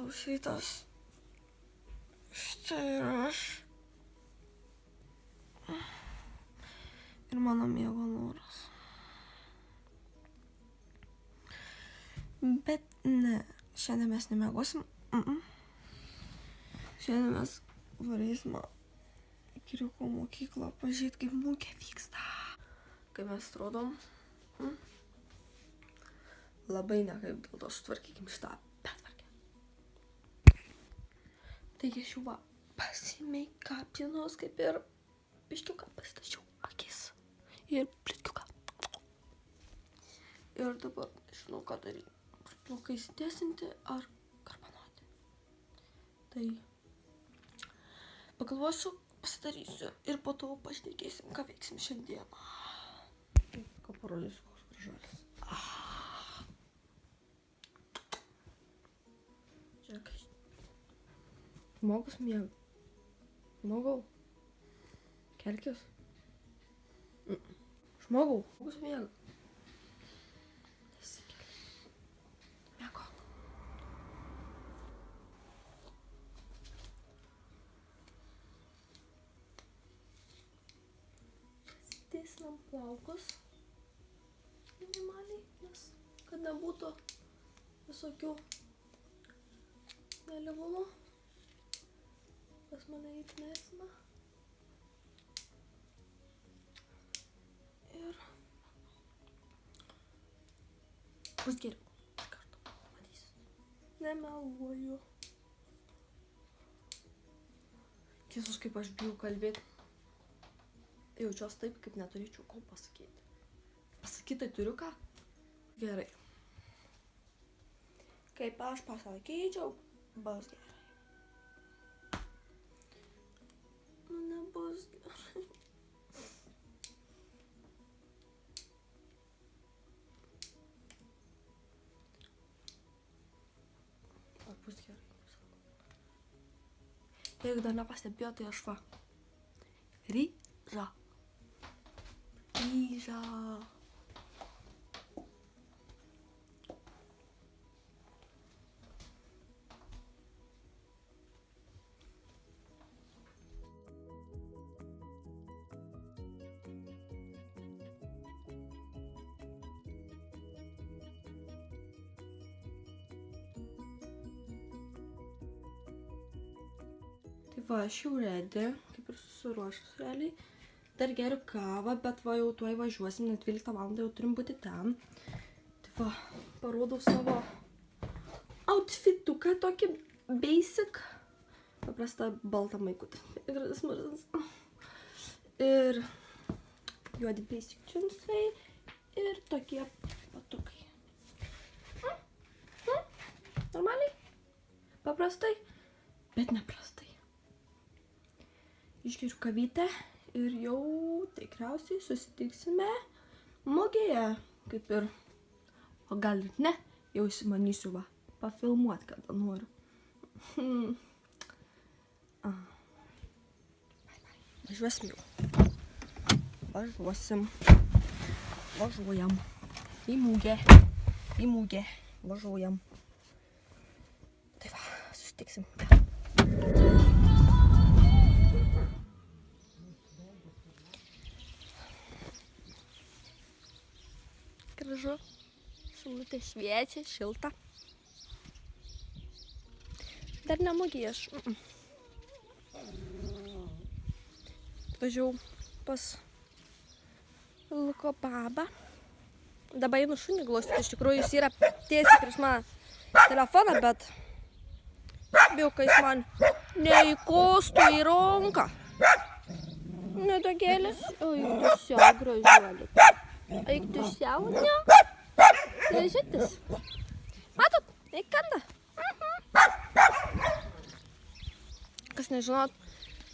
Labas rytas. Štai ir aš. Ir mano miego noras. Bet ne, šiandien mes nemiegosim. Šiandien mes varysim į Kiriuko mokyklą pažiūrėti, kaip mugė vyksta. Kaip mes atrodom. Labai nekaip, dėl to sutvarkykim šitą betvarkę. Taigi aš jau pasimeikapinus, kaip ir biškiuką pasitačiau akis ir plitkiuką. Ir dabar žinau, ką daryti. Plaukai tiesinti ar karpanuoti. Tai pagalvosiu, pasidarysiu ir po to pašnekėsim, ką veiksim šiandieną. Ką parodysiu, koks gražuolis. Žiūrėk. Žmogus miega. Žmogau. Kelkis. Žmogau. Žmogus miega. Nesikeli. Miego. Tiesinam plaukus. Minimaliai, nes kad nebūtų visokių nelygumų. Kas mane įtnesina. Ir bus geriau. Iš karto matysit. Nemeluoju. Jėzus, kaip aš bijau kalbėti. Jaučiuos taip, kaip neturėčiau ko pasakyti. Pasakyti tai turiu ką? Gerai. Kaip aš pasakyčiau, bus gerai. Nebus gerai. Ar bus gerai? Jeigu dar nepastebėjo, tai aš va. Ryža. Tai va, aš jau ready, kaip ir susiruošus realiai. Dar geriu kavą, bet va jau tuoj važiuosim, net 12 valandą jau turim būti ten. Tai va, parodau savo outfituką, tokį basic. Paprastą baltą maikutį. Ir juodi basic džinsai ir tokie batukai. Normaliai? Paprastai, bet neprastai. Išgeriu kavytę ir jau tikriausiai susitiksime mugėje, kaip ir, o gal ir ne, jau įsimanysiu va, pafilmuoti, kada noriu. Važiuosim jau. Važiuojam. Į mugę. Važiuojam. Tai va, susitiksim. Gražu, saulutė šviečia, šilta. Dar ne mugėje aš. Važiavau pas Luko babą. Dabar einu šunį glostyti. Iš tikrųjų, jis yra tiesiai prieš mano telefoną, bet bijau, kad jis man neįkostų į ranką. Nedagėlis. Oi, tu siau, gražuolė. Eik tu siau, ne? Gražytis. Matot, eik kanda. Kas nežinot,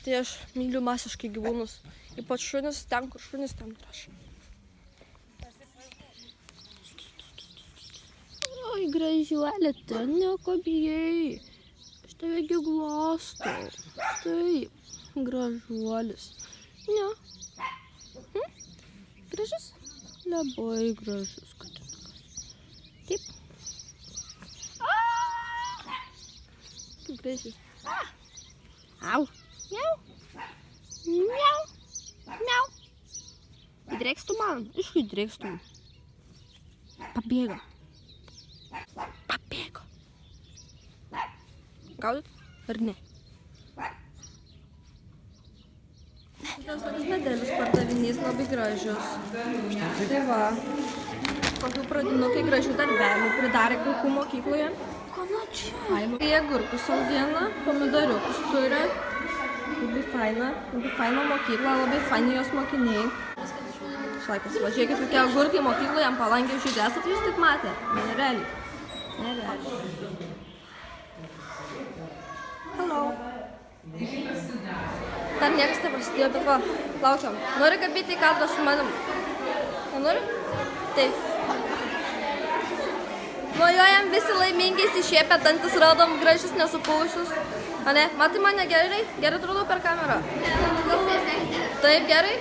tai aš myliu masiškai gyvūnus. Ypač šunis, ten kur šunis, ten ir aš. Oi, gražuolė, tu nieko bijai. Aš tave gi glostau. Taip, gražuolis. Ne. Gražus? Labai gražus katinukas. Taip. prieisi. Au. Miau. Miau. Miau. Įdrėkstų man. Iš kai įdrėkstų. Pabėgo. Pabėgo. Gaudyt? Ar ne? Šitas tokius medelius pardavinys labai gražius. Tai va. Kokių pradinukai gražių darbelių pridarė Kaukų mokykloje. Ko na čia? Jie agurkus augina, pomidoriukus turi. Labai faina mokykla, labai faini jos mokiniai. Šlaikis, va, žiūrėkit, kokie agurkai mokykloje ant palangė žydė. Esat jūs taip matę? Nerealiai. Nerealiai. Hello. Dar niekas neprasidėjo, bet va, laukiam. Nori kabėti į kadrą su manim? Nenori? Taip. Mojuojam visi laimingi, išėpę dantis, rodom gražius nesupausius. Ane, matai mane gerai? Gerai atrodo per kamerą. Taip, gerai?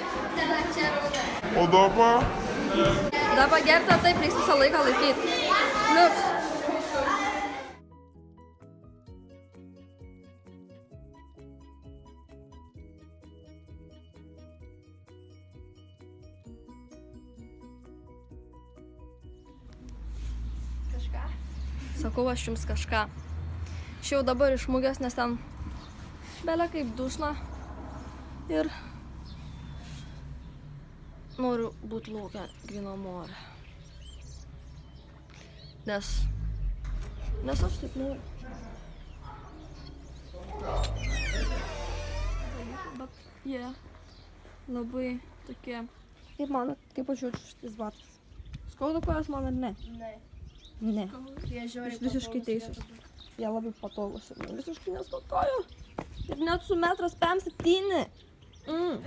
O dabar? Dabar gerta, taip, reiks visą laiką laikyti. Liuks. Sakau aš jums kažką. Šiau dabar iš mugės, nes ten belė kaip dušna ir noriu būti lauke gryno more. Nes aš taip noriu. Bet jie labai tokie. Kaip manot, kaip aš jaučiu šitais batais? Skauda kojas man ar ne? Ne. Jūs visiškai teisus. Jie labai patogus ir man visiškai neskaudojo. Ir net su 1,57 m.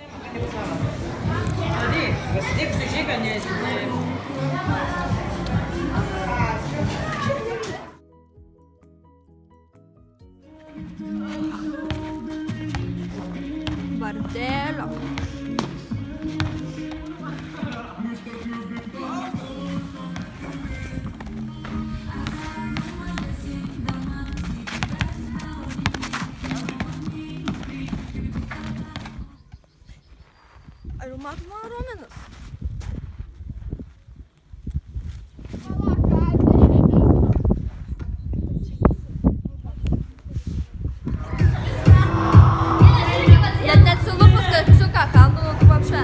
Vardelio. Ar jau matot mano raumenis? Net neatsilupus keksiuką kandu, nu tu papšė.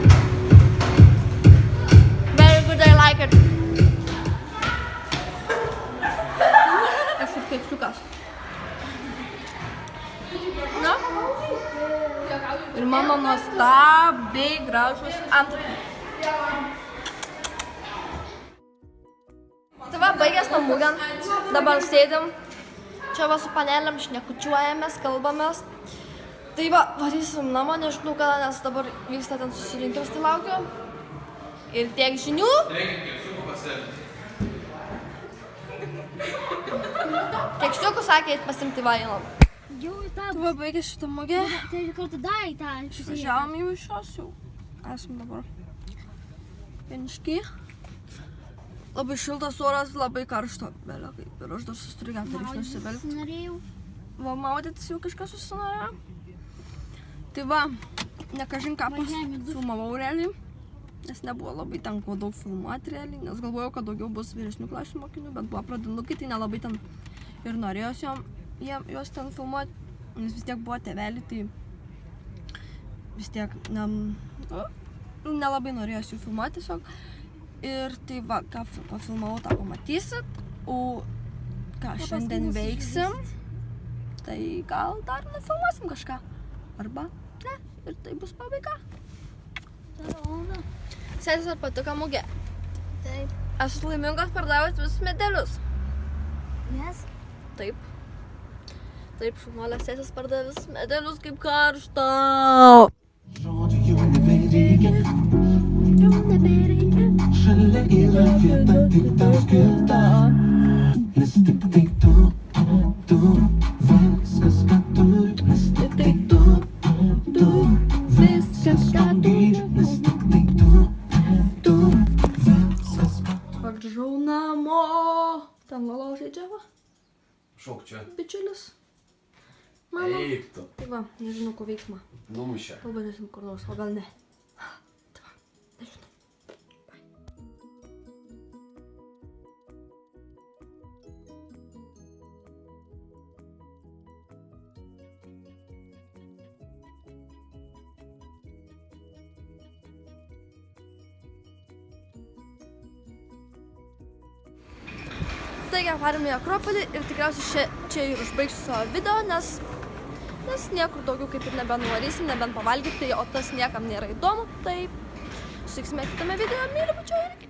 Very good, I like it. Kažkaip keksiukas. Na? Ir mano nuostabiai gražus antakiai. Tai va, baigęs tą mugę, dabar sėdim, čia va su panelėm šnekučiuojamės, kalbamės. Tai va, varysim namo, nežinau kada, nes dabar vyksta ten susirinkimas, tai laukiu. Ir tiek žinių. Keksiukų sakė, eit pasimti vailą. Jau į tą... Tai va, baigęs šitą mugę. Tai kartą dar į tą... Išvažiavom jau iš šios jau. Esam dabar vieniški. Labai šiltas oras, labai karšta. Belė kaip. Ir aš dar sustrigam, tai reiks nusivelgti. Norėjau. Va, maudytis jau kažkas susinorėjo. Tai va, nekažin ką filmavau realiai. Nes nebuvo labai ten ko daug filmuoti realiai. Nes galvojau, kad daugiau bus vyresnių klasių mokinių, bet buvo pradinukai, tai nelabai ten ir norėjos juos ten filmuoti, nes vis tiek buvo tėveliai, tai vis tiek nelabai norėjos jų filmuoti tiesiog. Ir tai va, ką pafilmavau, tą pamatysit, o ką šiandien veiksim, tai gal dar nufilmuosim kažką, arba ne, ir tai bus pabaiga. Sesės, ar patiko mugė? Taip. Esu laimingas pardavęs visus medelius. Nes? Taip. Taip, šaunuolės sesės pardavė visus medelius kaip karštą. Žodžių jau nebereikia. Šalia yra vieta tik tau skirta. Nes tik tai tu, viskas ką turi. Nes tik tai tu, viskas ką turi. Nes tik tai tu, viskas ką turi. Pagrįžau namo. Ten Lolo žaidžia va. Šauk čia. Bičiulis. Mano. Eik tu. Tai va, nežinau, ko veiksmą. Numušė. Pabandysim kur nors, o gal ne. Tai va, nežinau. Taigi, varėme į Akropolį ir tikriausiai čia ir užbaigsiu savo video, nes niekur daugiau kaip ir nebenuvarysim, nebent pavalgyti, o tas niekam nėra įdomu, tai susitiksime kitame video, myliu pačiu ir iki.